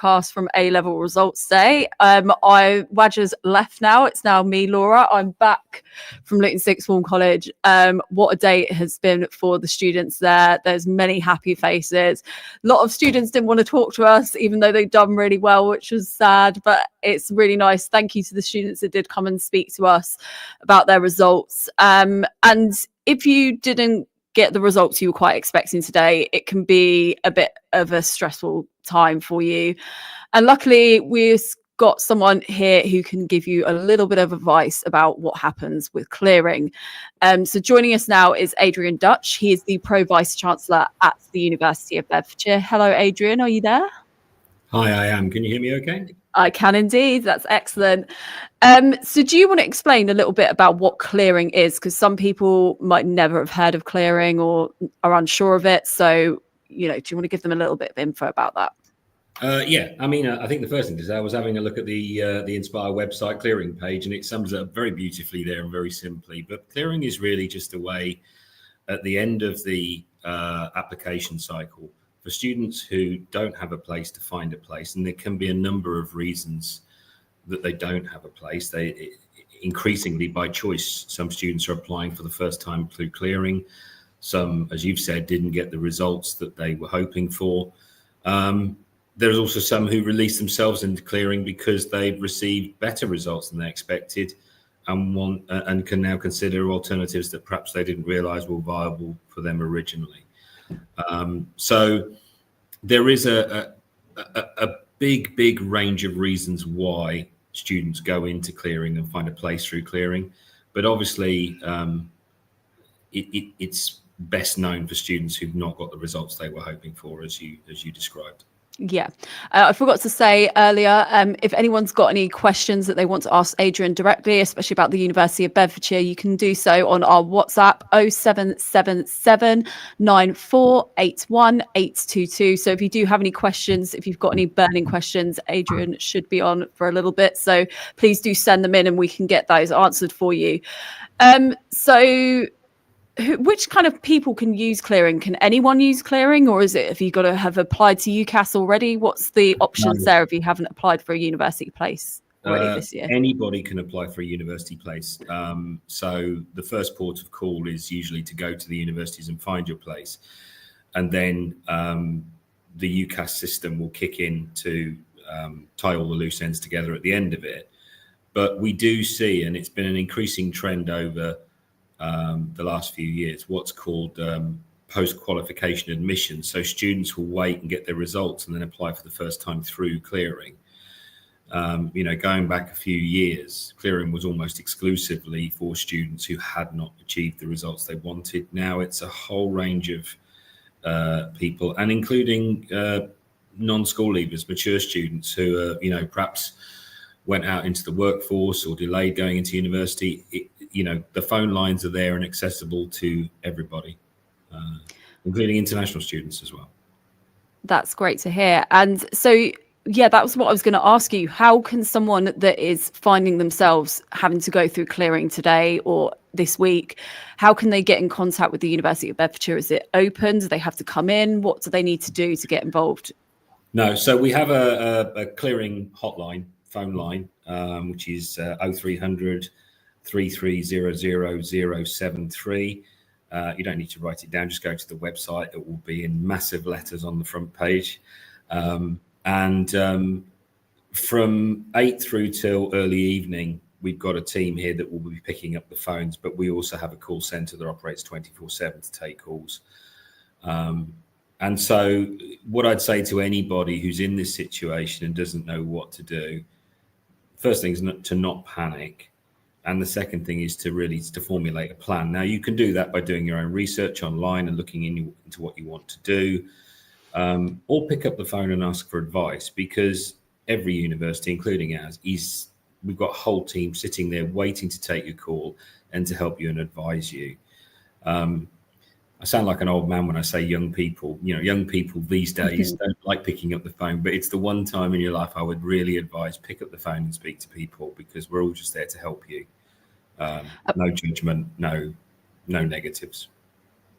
podcast from A-level results day. Wadger's left now. It's now me, Laura. I'm back from Luton Sixth Form College. What a day it has been for the students there. There's many happy faces. A lot of students didn't want to talk to us, even though they'd done really well, which was sad, but it's really nice. Thank you to the students that did come and speak to us about their results. And if you didn't get the results you were quite expecting today, it can be a bit of a stressful time for you. And luckily, we've got someone here who can give you a little bit of advice about what happens with clearing. So joining us now is Adrian Dutch. He is the Pro Vice Chancellor at the University of Bedfordshire. Hello, Adrian. Are you there? Hi, I am. Can you hear me okay? I can indeed. That's excellent. So do you want to explain a little bit about what clearing is? Because some people might never have heard of clearing or are unsure of it. So, do you want to give them a little bit of info about that? Yeah, I mean, I think the first thing to say, I was having a look at the Inspire website clearing page, and it sums it up very beautifully there and very simply. But clearing is really just a way at the end of the application cycle for students who don't have a place to find a place, and there can be a number of reasons that they don't have a place. They increasingly by choice, some students are applying for the first time through clearing. Some, as you've said, didn't get the results that they were hoping for. There's also some who release themselves into clearing because they've received better results than they expected and can now consider alternatives that perhaps they didn't realize were viable for them originally. So there is a big range of reasons why students go into clearing and find a place through clearing, but obviously it's best known for students who've not got the results they were hoping for, as you described. Yeah, I forgot to say earlier, if anyone's got any questions that they want to ask Adrian directly, especially about the University of Bedfordshire, you can do so on our WhatsApp 0777 9481 822. So if you do have any questions, if you've got any burning questions, Adrian should be on for a little bit. So please do send them in and we can get those answered for you. Which kind of people can use clearing? Can anyone use clearing, or is it if you got to have applied to UCAS already? What's the options there if you haven't applied for a university place already this year? Anybody can apply for a university place. So the first port of call is usually to go to the universities and find your place. And then the UCAS system will kick in to tie all the loose ends together at the end of it. But we do see, and it's been an increasing trend over the last few years, what's called post-qualification admission. So students will wait and get their results and then apply for the first time through clearing. Going back a few years, clearing was almost exclusively for students who had not achieved the results they wanted. Now it's a whole range of people, and including non-school leavers, mature students who are, perhaps went out into the workforce or delayed going into university. The phone lines are there and accessible to everybody, including international students as well. That's great to hear. And so, yeah, that was what I was going to ask you. How can someone that is finding themselves having to go through clearing today or this week, how can they get in contact with the University of Bedfordshire? Is it open? Do they have to come in? What do they need to do to get involved? No, so we have a clearing hotline, phone line, which is 0300 3300 073. You don't need to write it down, just go to the website. It will be in massive letters on the front page. And from 8 through till early evening, we've got a team here that will be picking up the phones, but we also have a call centre that operates 24/7 to take calls. And so what I'd say to anybody who's in this situation and doesn't know what to do, first thing is to not panic. And the second thing is to formulate a plan. Now, you can do that by doing your own research online and looking into what you want to do, or pick up the phone and ask for advice, because every university, including ours, we've got a whole team sitting there waiting to take your call and to help you and advise you. I sound like an old man when I say young people. Young people these days don't like picking up the phone, but it's the one time in your life I would really advise pick up the phone and speak to people, because we're all just there to help you. No judgment, no negatives.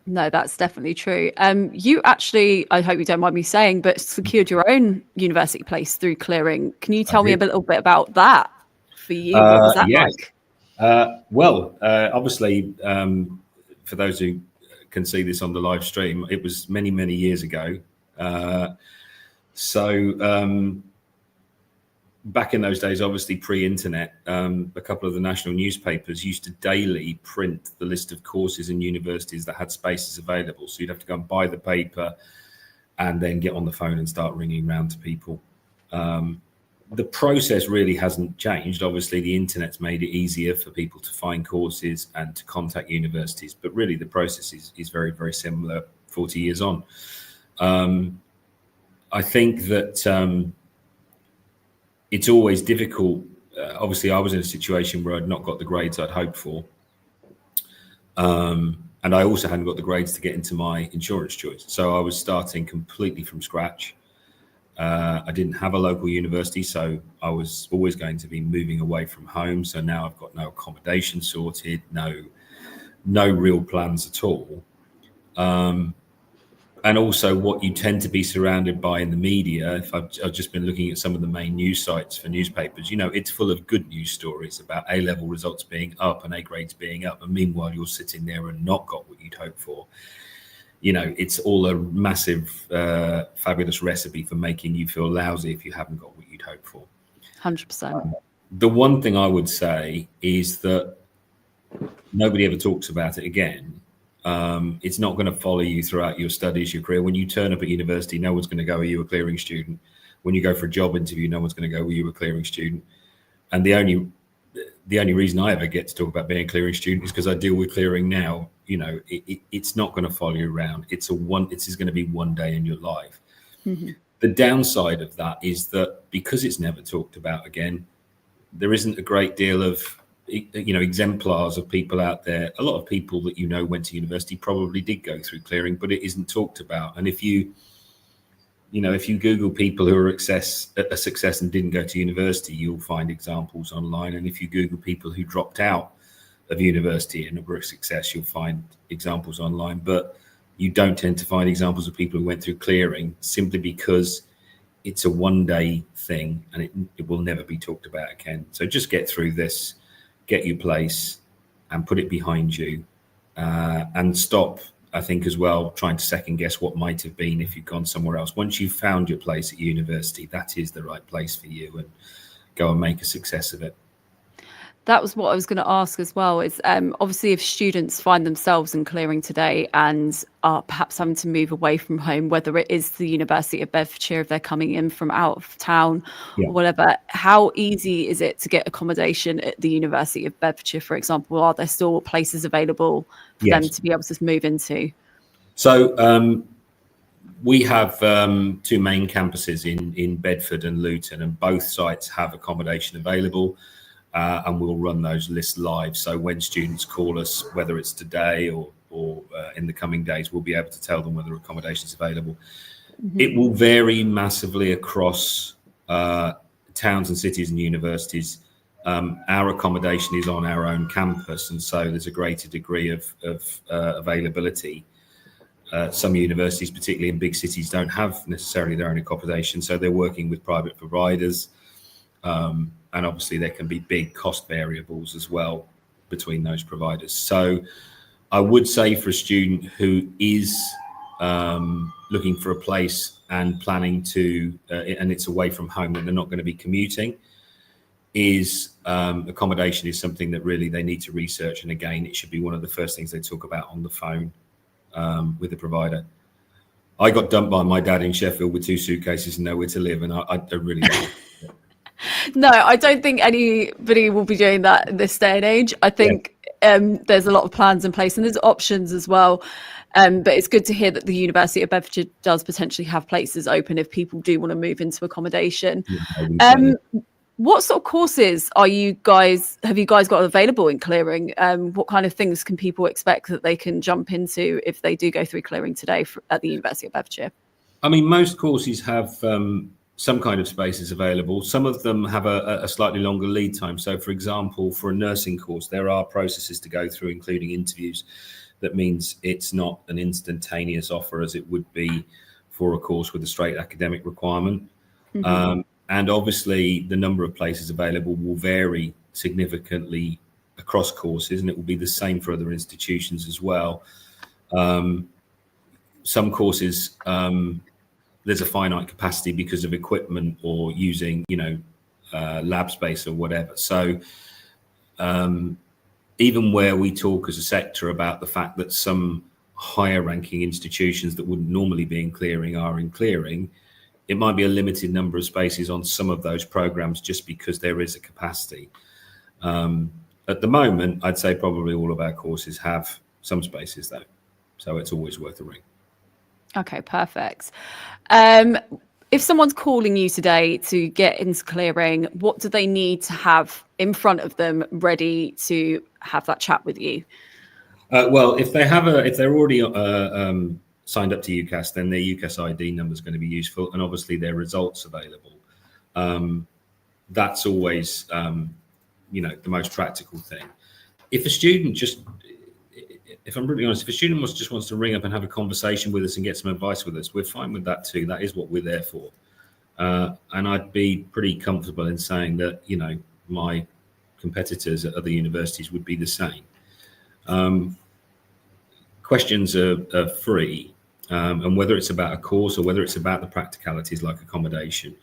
No, that's definitely true. You actually, I hope you don't mind me saying, but secured your own university place through Clearing. Can you I tell me a did. little bit about that for you? What was that Yes. like? Obviously, for those who can see this on the live stream, it was many, many years ago. So back in those days, obviously pre-internet, a couple of the national newspapers used to daily print the list of courses and universities that had spaces available. So you'd have to go and buy the paper and then get on the phone and start ringing around to people. The process really hasn't changed. Obviously, the internet's made it easier for people to find courses and to contact universities, but really the process is very, very similar 40 years on. I think that it's always difficult. Obviously, I was in a situation where I'd not got the grades I'd hoped for. And I also hadn't got the grades to get into my insurance choice. So I was starting completely from scratch. I didn't have a local university, so I was always going to be moving away from home. So now I've got no accommodation sorted, no real plans at all. And also what you tend to be surrounded by in the media, if I've just been looking at some of the main news sites for newspapers, it's full of good news stories about A-level results being up and A grades being up. And meanwhile, you're sitting there and not got what you'd hoped for. It's all a massive, fabulous recipe for making you feel lousy if you haven't got what you'd hoped for. 100%. The one thing I would say is that nobody ever talks about it again. It's not going to follow you throughout your studies, your career. When you turn up at university, no one's going to go, are you a clearing student? When you go for a job interview, no one's going to go, were you a clearing student? And the only reason I ever get to talk about being a clearing student is because I deal with clearing now. It's not going to follow you around. It's going to be one day in your life. Mm-hmm. The downside of that is that because it's never talked about again, there isn't a great deal of exemplars of people out there. A lot of people that went to university probably did go through clearing, but it isn't talked about. And if you Google people who are a success and didn't go to university, you'll find examples online. And if you Google people who dropped out of university and were a success, you'll find examples online. But you don't tend to find examples of people who went through clearing simply because it's a one-day thing and it will never be talked about again. So just get through this, get your place and put it behind you, and stop, I think, as well, trying to second guess what might have been if you'd gone somewhere else. Once you've found your place at university, that is the right place for you, and go and make a success of it. That was what I was going to ask as well, is obviously if students find themselves in clearing today and are perhaps having to move away from home, whether it is the University of Bedfordshire, if they're coming in from out of town or whatever, how easy is it to get accommodation at the University of Bedfordshire, for example? Are there still places available for them to be able to move into? So we have two main campuses in Bedford and Luton, and both sites have accommodation available. And we'll run those lists live. So when students call us, whether it's today or in the coming days, we'll be able to tell them whether accommodation is available. Mm-hmm. It will vary massively across towns and cities and universities. Our accommodation is on our own campus, and so there's a greater degree of availability. Some universities, particularly in big cities, don't have necessarily their own accommodation, so they're working with private providers. And obviously there can be big cost variables as well between those providers. So I would say for a student who is looking for a place and planning to, and it's away from home and they're not going to be commuting, is accommodation is something that really they need to research. And again, it should be one of the first things they talk about on the phone with the provider. I got dumped by my dad in Sheffield with 2 suitcases and nowhere to live, and I really don't. No, I don't think anybody will be doing that in this day and age. I think there's a lot of plans in place and there's options as well. But it's good to hear that the University of Bedfordshire does potentially have places open if people do want to move into accommodation. What sort of courses have you guys got available in clearing? What kind of things can people expect that they can jump into if they do go through clearing today at the University of Bedfordshire? I mean, most courses have some kind of spaces available. Some of them have a slightly longer lead time. So, for example, for a nursing course, there are processes to go through, including interviews. That means it's not an instantaneous offer as it would be for a course with a straight academic requirement. And obviously the number of places available will vary significantly across courses, and it will be the same for other institutions as well. Some courses, there's a finite capacity because of equipment or using, lab space or whatever. So even where we talk as a sector about the fact that some higher ranking institutions that wouldn't normally be in clearing are in clearing, it might be a limited number of spaces on some of those programs just because there is a capacity. At the moment, I'd say probably all of our courses have some spaces though. So it's always worth a ring. Okay, perfect. If someone's calling you today to get into clearing, what do they need to have in front of them ready to have that chat with you? Well, if they're already signed up to UCAS, then their UCAS ID number is going to be useful, and obviously their results available. That's always, the most practical thing. If a student if I'm really honest, if a student just wants to ring up and have a conversation with us and get some advice with us, we're fine with that too. That is what we're there for. And I'd be pretty comfortable in saying that, my competitors at other universities would be the same. Questions are free, and whether it's about a course or whether it's about the practicalities like accommodation,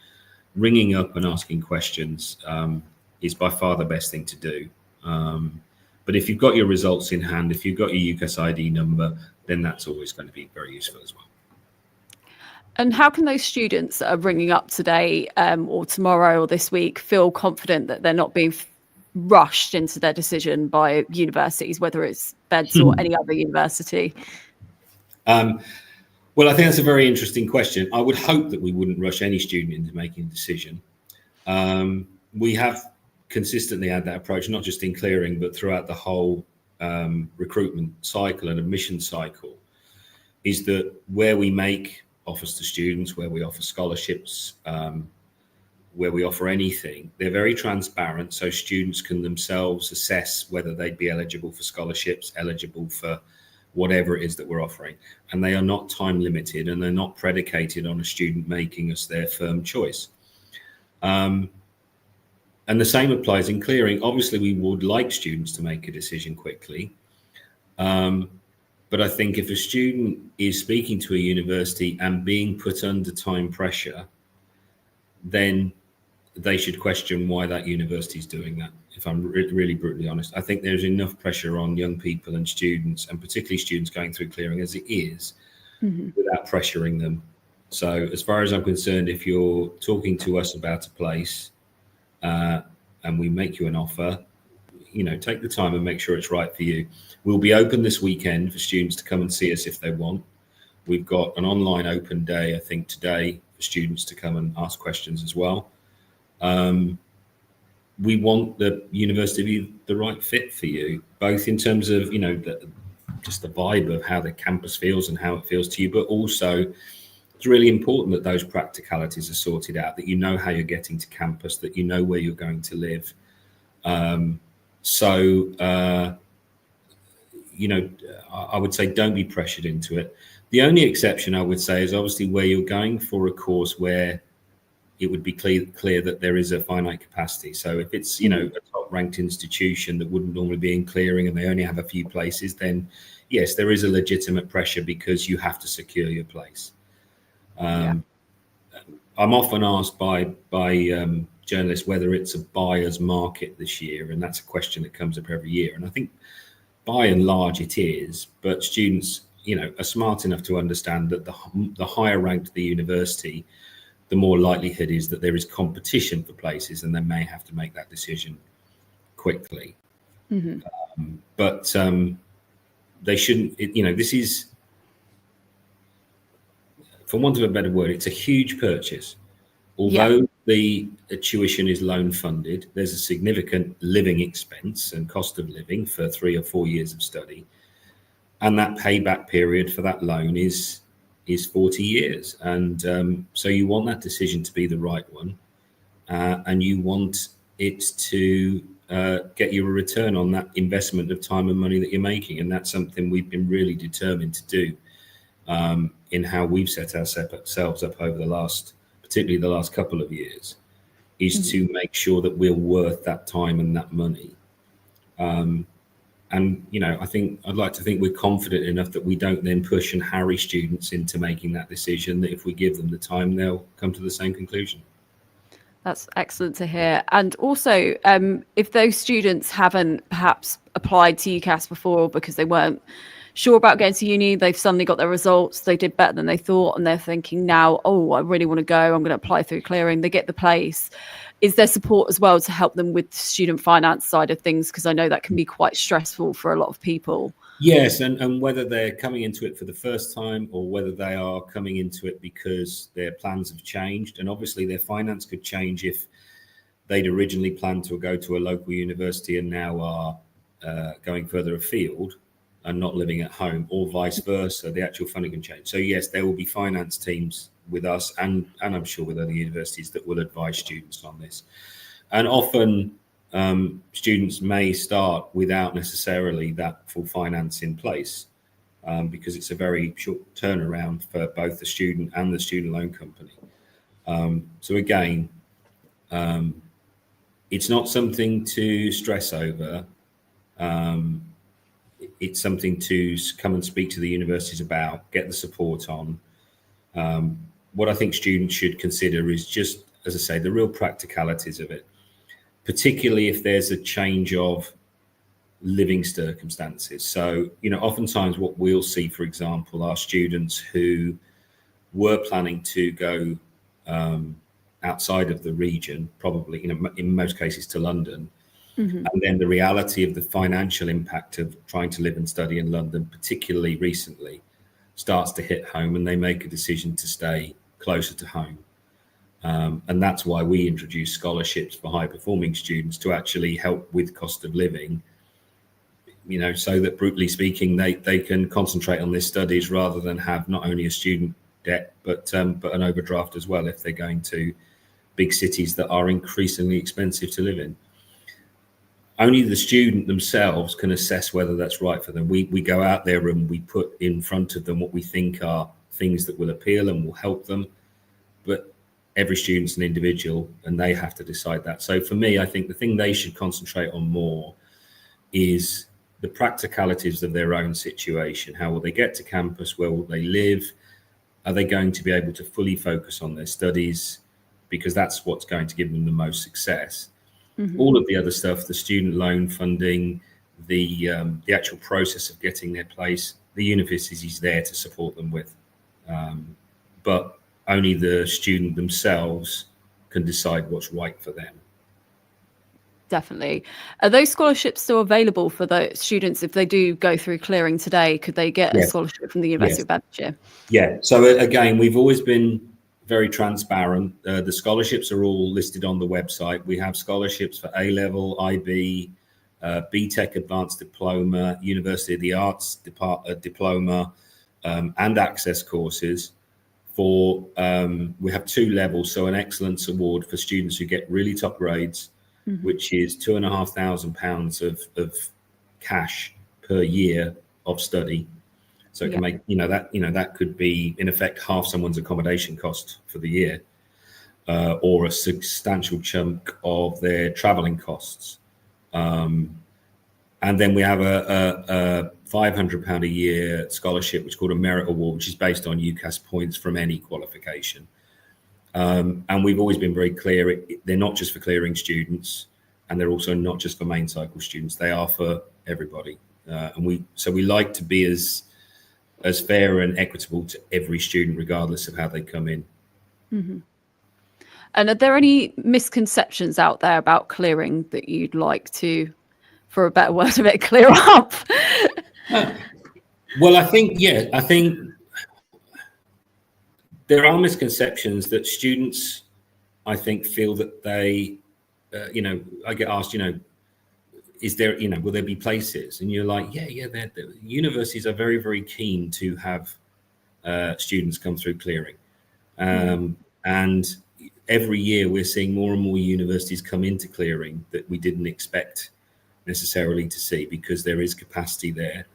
ringing up and asking questions is by far the best thing to do. But if you've got your results in hand, if you've got your UCAS ID number, then that's always going to be very useful as well. And how can those students that are ringing up today or tomorrow or this week feel confident that they're not being rushed into their decision by universities, whether it's Beds or any other university? Well, I think that's a very interesting question. I would hope that we wouldn't rush any student into making a decision. We have consistently had that approach, not just in clearing, but throughout the whole recruitment cycle and admission cycle, is that where we make offers to students, where we offer scholarships, where we offer anything, they're very transparent, so students can themselves assess whether they'd be eligible for scholarships, eligible for whatever it is that we're offering. And they are not time limited, and they're not predicated on a student making us their firm choice. And the same applies in clearing. Obviously, we would like students to make a decision quickly. But I think if a student is speaking to a university and being put under time pressure, then they should question why that university is doing that. If I'm really brutally honest, I think there's enough pressure on young people and students, and particularly students going through clearing as it is, without pressuring them. So as far as I'm concerned, if you're talking to us about a place and we make you an offer, take the time and make sure it's right for you. We'll be open this weekend for students to come and see us if they want. We've got an online open day, I think, today for students to come and ask questions as well. We want the university to be the right fit for you, both in terms of, just the vibe of how the campus feels and how it feels to you, but also it's really important that those practicalities are sorted out, that you know how you're getting to campus, that you know where you're going to live. I would say don't be pressured into it. The only exception I would say is obviously where you're going for a course where it would be clear that there is a finite capacity. So if it's, a top ranked institution that wouldn't normally be in clearing and they only have a few places, then yes, there is a legitimate pressure because you have to secure your place. I'm often asked by journalists whether it's a buyer's market this year, and that's a question that comes up every year. And I think by and large it is, but students, are smart enough to understand that the higher ranked the university, the more likelihood is that there is competition for places, and they may have to make that decision quickly. But they shouldn't. This is, for want of a better word, it's a huge purchase. Although the tuition is loan funded, there's a significant living expense and cost of living for 3 or 4 years of study. And that payback period for that loan is 40 years. And so you want that decision to be the right one. And you want it to get you a return on that investment of time and money that you're making. And that's something we've been really determined to do in how we've set ourselves up over particularly the last couple of years, is to make sure that we're worth that time and that money. And, I'd like to think we're confident enough that we don't then push and harry students into making that decision, that if we give them the time, they'll come to the same conclusion. That's excellent to hear. And also, if those students haven't perhaps applied to UCAS before because they weren't sure about getting to uni, they've suddenly got their results, they did better than they thought, and they're thinking now, oh, I really want to go, I'm going to apply through Clearing, they get the place. Is there support as well to help them with the student finance side of things? Because I know that can be quite stressful for a lot of people. Yes, and whether they're coming into it for the first time or whether they are coming into it because their plans have changed, and obviously their finance could change if they'd originally planned to go to a local university and now are going further afield and not living at home, or vice versa. The actual funding can change. So yes, there will be finance teams with us and I'm sure with other universities that will advise students on this. And often students may start without necessarily that full finance in place because it's a very short turnaround for both the student and the student loan company. So again, it's not something to stress over. It's something to come and speak to the universities about, get the support on. What I think students should consider is just, as I say, the real practicalities of it, particularly if there's a change of living circumstances. So, oftentimes what we'll see, for example, are students who were planning to go outside of the region, probably, in most cases to London. Mm-hmm. And then the reality of the financial impact of trying to live and study in London, particularly recently, starts to hit home, and they make a decision to stay closer to home. And that's why we introduce scholarships for high performing students to actually help with cost of living, so that, brutally speaking, they can concentrate on their studies rather than have not only a student debt, but an overdraft as well if they're going to big cities that are increasingly expensive to live in. Only the student themselves can assess whether that's right for them. We go out there and we put in front of them what we think are things that will appeal and will help them. But every student's an individual and they have to decide that. So for me, I think the thing they should concentrate on more is the practicalities of their own situation. How will they get to campus? Where will they live? Are they going to be able to fully focus on their studies? Because that's what's going to give them the most success. Mm-hmm. All of the other stuff, the student loan funding, the actual process of getting their place, the university is there to support them with. But only the student themselves can decide what's right for them. Definitely. Are those scholarships still available for the students if they do go through Clearing today? Could they get a scholarship from the University of Bedfordshire? Yeah. So again, we've always been very transparent. The scholarships are all listed on the website. We have scholarships for A-level, IB, BTEC Advanced Diploma, University of the Arts Diploma, and Access courses. We have 2 levels. So an Excellence Award for students who get really top grades, mm-hmm. which is £2,500 of cash per year of study. So it can make, that could be in effect half someone's accommodation cost for the year, or a substantial chunk of their traveling costs. And then we have a £500 a year scholarship, which is called a Merit Award, which is based on UCAS points from any qualification. And we've always been very clear, they're not just for Clearing students, and they're also not just for main cycle students. They are for everybody. And we like to be as fair and equitable to every student, regardless of how they come in. Mm-hmm. And are there any misconceptions out there about Clearing that you'd like to, for a better word of it, clear up? Well, I think there are misconceptions that students, I think, feel that they, I get asked, is there, will there be places? And you're like, the universities are very, very keen to have students come through Clearing. And every year we're seeing more and more universities come into clearing that we didn't expect necessarily to see, because there is capacity there.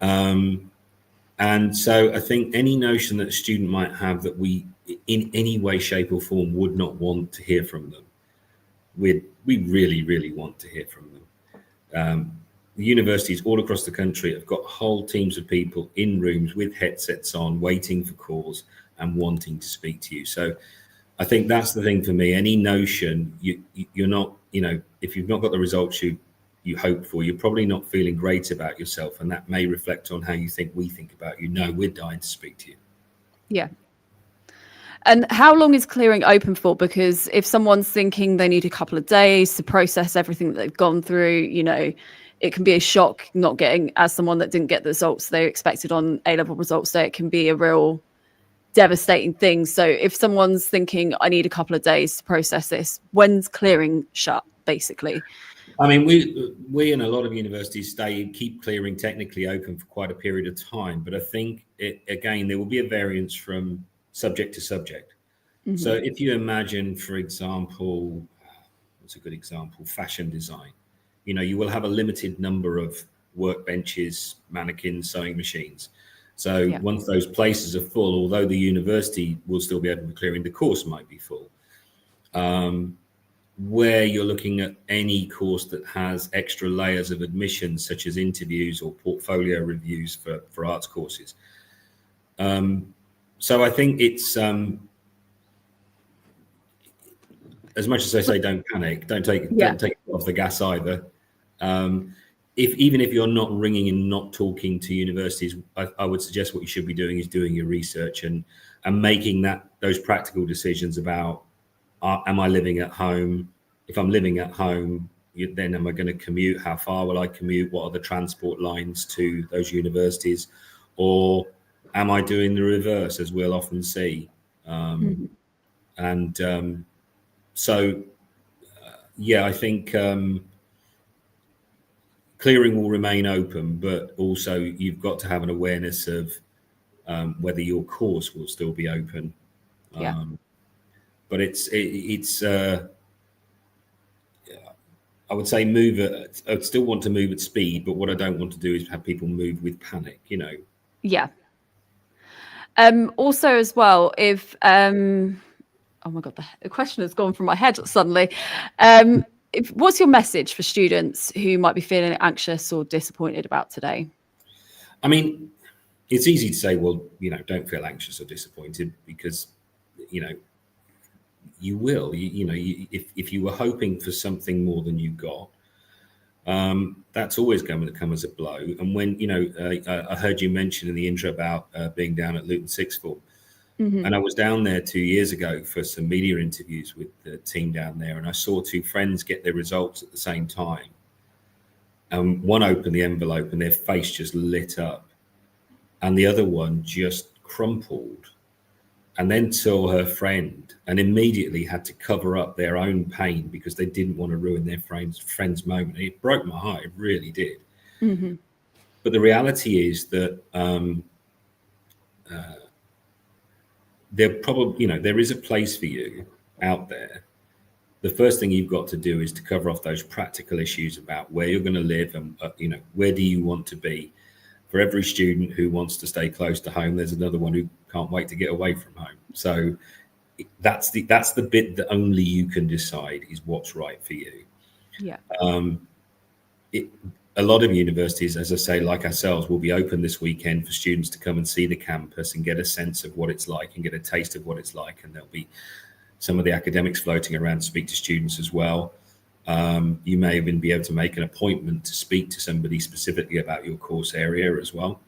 And so I think any notion that a student might have that we in any way, shape or form would not want to hear from them, we really, really want to hear from them. The universities all across the country have got whole teams of people in rooms with headsets on, waiting for calls and wanting to speak to you. So I think that's the thing for me. Any notion you're not, if you've not got the results you hope for, you're probably not feeling great about yourself, and that may reflect on how you think we think about you. No, we're dying to speak to you. Yeah. And how long is clearing open for? Because if someone's thinking they need a couple of days to process everything that they've gone through, it can be a shock not getting, as someone that didn't get the results they expected on A-level results day, it can be a real devastating thing. So if someone's thinking, I need a couple of days to process this, when's clearing shut, basically? I mean, we in a lot of universities keep clearing technically open for quite a period of time, but I think again there will be a variance from subject to subject. Mm-hmm. So if you imagine, for example, what's a good example? Fashion design. You will have a limited number of workbenches, mannequins, sewing machines. So once those places are full, although the university will still be open for clearing, the course might be full. Where you're looking at any course that has extra layers of admission, such as interviews or portfolio reviews for arts courses. So I think it's, as much as I say, don't panic, don't take it off the gas either. Even if you're not ringing and not talking to universities, I would suggest what you should be doing is doing your research and making those practical decisions about, am I living at home? If I'm living at home, then am I going to commute? How far will I commute? What are the transport lines to those universities? Or am I doing the reverse, as we'll often see? And so, I think clearing will remain open, but also you've got to have an awareness of whether your course will still be open. But it's I would say I'd still want to move at speed, but what I don't want to do is have people move with panic, Yeah. Also as well, if, oh my God, the question has gone from my head suddenly. What's your message for students who might be feeling anxious or disappointed about today? I mean, it's easy to say, well, don't feel anxious or disappointed, because, you will, if you were hoping for something more than you got, that's always going to come as a blow. And when, I heard you mention in the intro about being down at Luton Sixth Form. Mm-hmm. And I was down there 2 years ago for some media interviews with the team down there. And I saw two friends get their results at the same time. And one opened the envelope and their face just lit up. And the other one just crumpled. And then saw her friend and immediately had to cover up their own pain because they didn't want to ruin their friend's moment. It broke my heart. It really did. Mm-hmm. But the reality is that there probably, there is a place for you out there. The first thing you've got to do is to cover off those practical issues about where you're going to live and, where do you want to be. For every student who wants to stay close to home, there's another one who can't wait to get away from home. So that's the bit that only you can decide is what's right for you. Yeah. A lot of universities, as I say, like ourselves, will be open this weekend for students to come and see the campus and get a sense of what it's like and get a taste of what it's like. And there'll be some of the academics floating around to speak to students as well. You may even be able to make an appointment to speak to somebody specifically about your course area as well.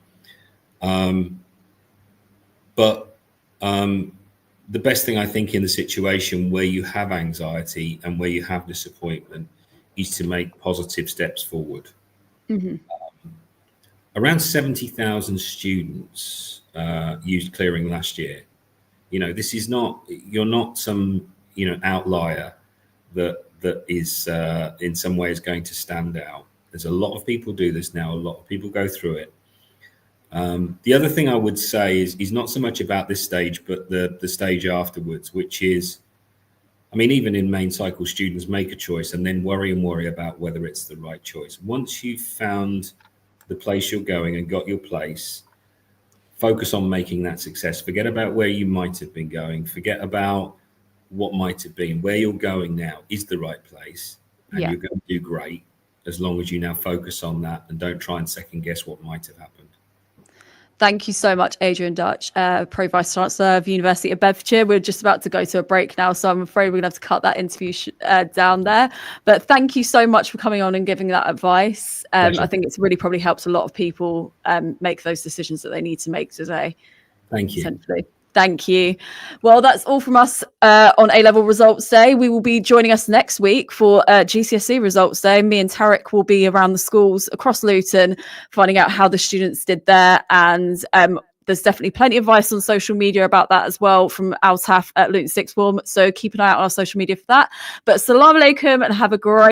But the best thing I think in the situation where you have anxiety and where you have disappointment is to make positive steps forward. Mm-hmm. Around 70,000 students used clearing last year. This is not, you're not some, outlier that is in some ways going to stand out. There's a lot of people do this now. A lot of people go through it. The other thing I would say is not so much about this stage, but the stage afterwards, which is I mean, even in main cycle, students make a choice and then worry about whether it's the right choice. Once you've found the place you're going and got your place, focus on making that success. Forget about where you might have been going. Forget about what might have been. Where you're going now is the right place, and you're going to do great as long as you now focus on that and don't try and second guess what might have happened. Thank you so much, Adrian Dutch, Pro Vice Chancellor of University of Bedfordshire. We're just about to go to a break now, so I'm afraid we're going to have to cut that interview down there. But thank you so much for coming on and giving that advice. I think it's really probably helped a lot of people make those decisions that they need to make today. Thank you. Essentially. Thank you. Well, that's all from us on A-Level Results Day. We will be joining us next week for GCSE Results Day. Me and Tarek will be around the schools across Luton, finding out how the students did there. And there's definitely plenty of advice on social media about that as well from Altaf at Luton Sixth Form. So keep an eye out on our social media for that. But Assalamu alaikum and have a great